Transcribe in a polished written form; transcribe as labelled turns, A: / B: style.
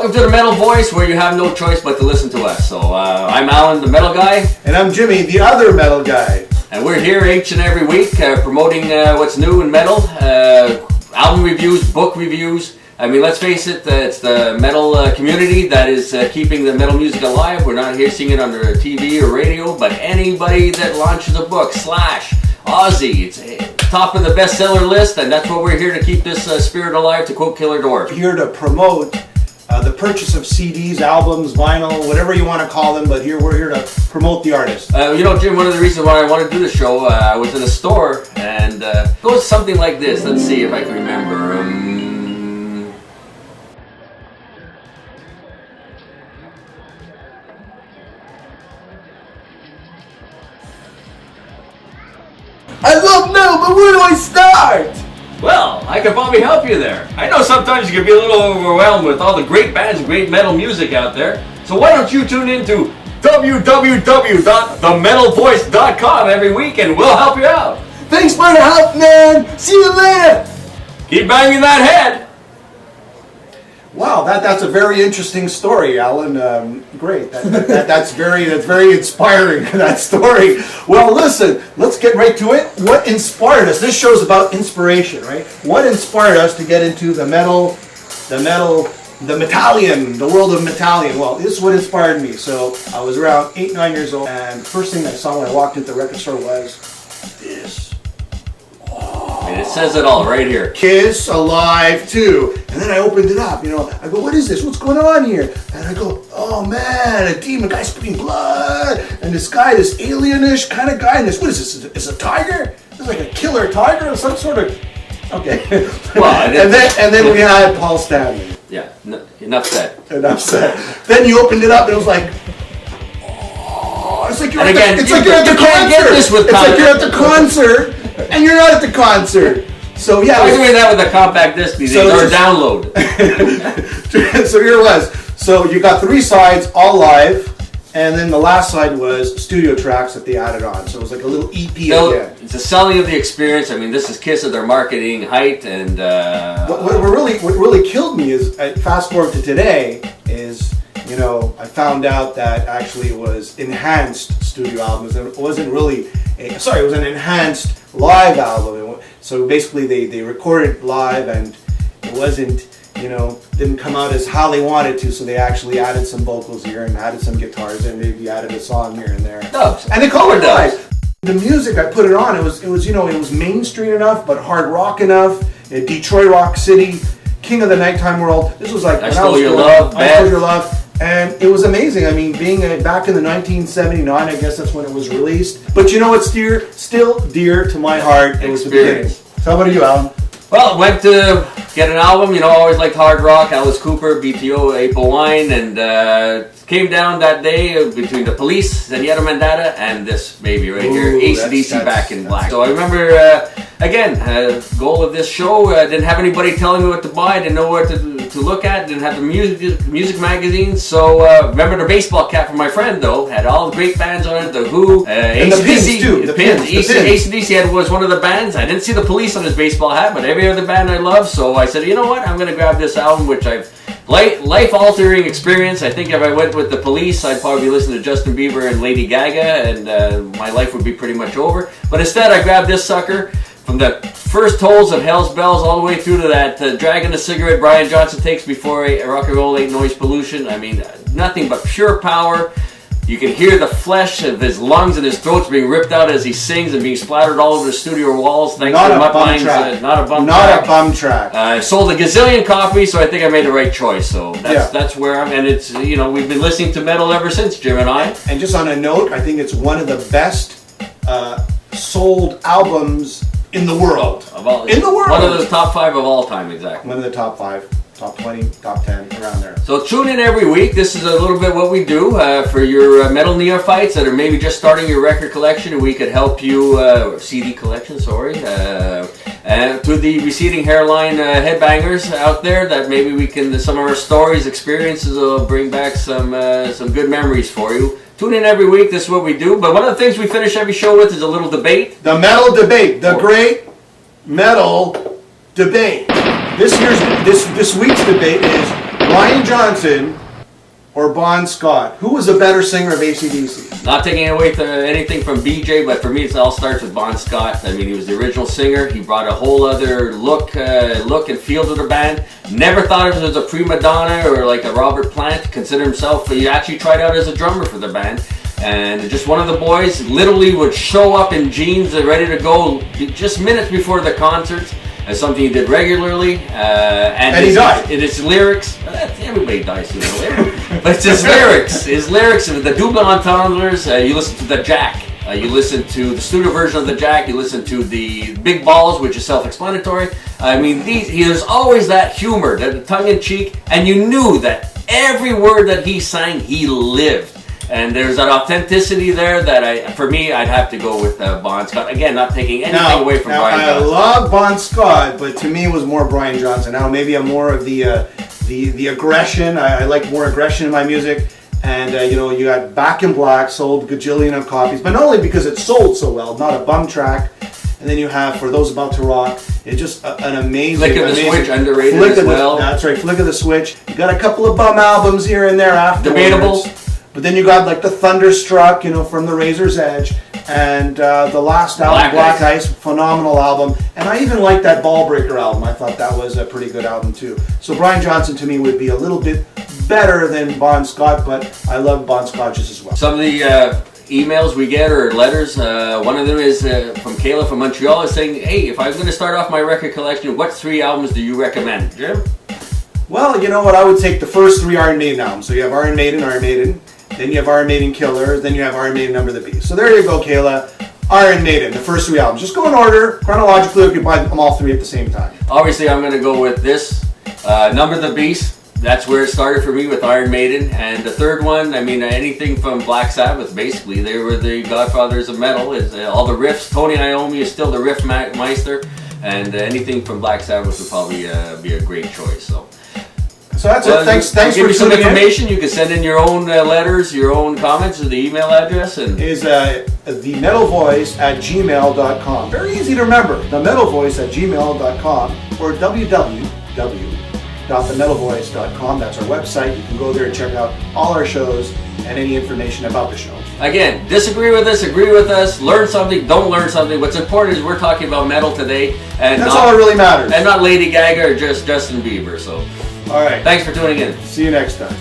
A: Welcome to the Metal Voice, where you have no choice but to listen to us. So I'm Alan, the metal guy.
B: And I'm Jimmy, the other metal guy.
A: And we're here each and every week promoting what's new in metal. Album reviews, book reviews. I mean, let's face it, it's the metal community that is keeping the metal music alive. We're not here seeing it on the TV or radio, but anybody that launches a book, Slash, Ozzy, it's top of the bestseller list, and that's what we're here to keep this spirit alive, to quote Killer Dwarf.
B: We're here to promote the purchase of CDs, albums, vinyl, whatever you want to call them, but we're here to promote the artist.
A: You know, Jim, one of the reasons why I wanted to do the show, I was in a store, and it goes something like this. Let's see if I can remember.
B: I love metal, but where do I start?
A: Well, I could probably help you there. I know sometimes you can be a little overwhelmed with all the great bands and great metal music out there. So why don't you tune in to www.themetalvoice.com every week and we'll help you out.
B: Thanks for the help, man. See you later.
A: Keep banging that head.
B: Wow, that's a very interesting story, Alan. Great. That's very inspiring, that story. Well, listen, let's get right to it. What inspired us? This show's about inspiration, right? What inspired us to get into the Metallian, the world of Metallian? Well, this is what inspired me. So I was around 8, 9 years old, and the first thing I saw when I walked into the record store was this.
A: And it says it all right here.
B: Kiss Alive 2. And then I opened it up, I go, what is this? What's going on here? And I go, oh man, a demon guy spitting blood. And this guy, this alienish kind of guy, and what is this? Is it a tiger? It's like a killer tiger or some sort of, okay. Well, and then we had Paul Stanley.
A: Yeah, enough said.
B: Enough said. Then you opened it up and it was like, oh, it's like you're at the concert. It's like you're at the concert. And you're not at the concert. So yeah.
A: I was doing that with a compact disc these days, or download.
B: So here it was. So you got 3 sides, all live, and then the last side was studio tracks that they added on. So it was like a little EP again.
A: It's a selling of the experience. I mean, this is Kiss at their marketing height, and
B: what really killed me is, fast forward to today, is I found out that actually it was enhanced studio albums. It wasn't really it was an enhanced live album. So basically they recorded live, and it wasn't, didn't come out as how they wanted to, so they actually added some vocals here and added some guitars and maybe added a song here and there.
A: Dubs.
B: And they called it live. The music, I put it on, it was mainstream enough, but hard rock enough. Detroit Rock City, King of the Nighttime World. This was like
A: I Stole Your Love,
B: I Stole Your Love. And it was amazing. I mean, being back in the 1979, I guess that's when it was released. But you know what's still dear to my heart? It was the beginning. So how about you, Alan?
A: Well, went to get an album. Always liked hard rock. Alice Cooper, BTO, April Wine, and came down that day between the Police, Zenyatta Mandata, and this baby right here, Acdc Back and Black. So I remember, goal of this show, didn't have anybody telling me what to buy, didn't know what to look at, didn't have the music magazines. So remember the baseball cap from my friend, though, had all the great bands on it, The Who,
B: and the Pins, too. The Pins.
A: Acdc was one of the bands. I didn't see the Police on his baseball hat, but every other band I love. So I said, you know what, I'm going to grab this album, which I've life-altering experience. I think if I went with the Police, I'd probably be listening to Justin Bieber and Lady Gaga, and my life would be pretty much over. But instead, I grabbed this sucker. From the first tolls of Hell's Bells all the way through to that Dragging the Cigarette Brian Johnson takes before rock and roll ain't noise pollution. I mean, nothing but pure power. You can hear the flesh of his lungs and his throats being ripped out as he sings and being splattered all over the studio walls. Thanks to Muttline's. Not a bum track. I sold a gazillion copies, so I think I made the right choice. So that's where I'm. And it's we've been listening to metal ever since, Jim and I.
B: And just on a note, I think it's one of the best sold albums in the world. In the world.
A: One of the top 5 of all time, exactly.
B: One of the top 5. Top 20, top 10, around there.
A: So tune in every week. This is a little bit what we do for your metal neophytes that are maybe just starting your record collection, and we could help you, CD collection, sorry, to the receding hairline headbangers out there that maybe we can, some of our stories, experiences will bring back some good memories for you. Tune in every week. This is what we do. But one of the things we finish every show with is a little debate.
B: The metal debate. The great metal debate. This week's debate is Brian Johnson or Bon Scott? Who was a better singer of AC/DC?
A: Not taking away anything from BJ, but for me it all starts with Bon Scott. I mean, he was the original singer. He brought a whole other look and feel to the band. Never thought of him as a prima donna or like a Robert Plant. Considered himself, he actually tried out as a drummer for the band. And just one of the boys literally would show up in jeans ready to go just minutes before the concerts. As something he did regularly, and
B: he died.
A: In his lyrics, everybody dies, you know. But it's his lyrics, the double entendres. You listen to the Jack, you listen to the studio version of the Jack, you listen to the Big Balls, which is self-explanatory. I mean, there's always that humor, that tongue-in-cheek, and you knew that every word that he sang, he lived. And there's that authenticity there that for me, I'd have to go with Bon Scott. Again, not taking anything away from Brian Johnson.
B: I love Bon Scott, but to me it was more Brian Johnson. Now maybe I'm more of the aggression. I like more aggression in my music. And you know, you got Back and Black, sold a gajillion of copies, but not only because it sold so well, not a bum track. And then you have For Those About to Rock. It's just an amazing.
A: Flick of the Switch, underrated as well.
B: That's right, Flick of the Switch. You got a couple of bum albums here and there afterwards.
A: Debatable.
B: But then you got like the Thunderstruck, you know, from the Razor's Edge, and the last album, Black Ice, phenomenal album. And I even liked that Ballbreaker album. I thought that was a pretty good album too. So Brian Johnson to me would be a little bit better than Bon Scott, but I love Bon Scott just as well.
A: Some of the emails we get or letters, one of them is from Kayla from Montreal, is saying, hey, if I was going to start off my record collection, what 3 albums do you recommend? Jim?
B: Well, you know what? I would take the first 3 Iron Maiden albums. So you have Iron Maiden, then you have Iron Maiden Killer, then you have Iron Maiden Number the Beast. So there you go, Kayla. Iron Maiden, the first 3 albums. Just go in order, chronologically, you can buy them all 3 at the same time.
A: Obviously, I'm going to go with this, Number the Beast. That's where it started for me with Iron Maiden. And the third one, I mean, anything from Black Sabbath, basically. They were the godfathers of metal. All the riffs. Tony Iommi is still the riff meister. And anything from Black Sabbath would probably be a great choice.
B: So that's it. Thanks
A: for
B: tuning in.
A: Some information. You can send in your own letters, your own comments to the email address. And
B: is themetalvoice@gmail.com. Very easy to remember. Themetalvoice@gmail.com or www.themetalvoice.com. That's our website. You can go there and check out all our shows and any information about the show.
A: Again, disagree with us, agree with us, learn something, don't learn something. What's important is we're talking about metal today, and
B: that's all that really matters.
A: And not Lady Gaga or just Justin Bieber. So,
B: all right.
A: Thanks for tuning in.
B: See you next time.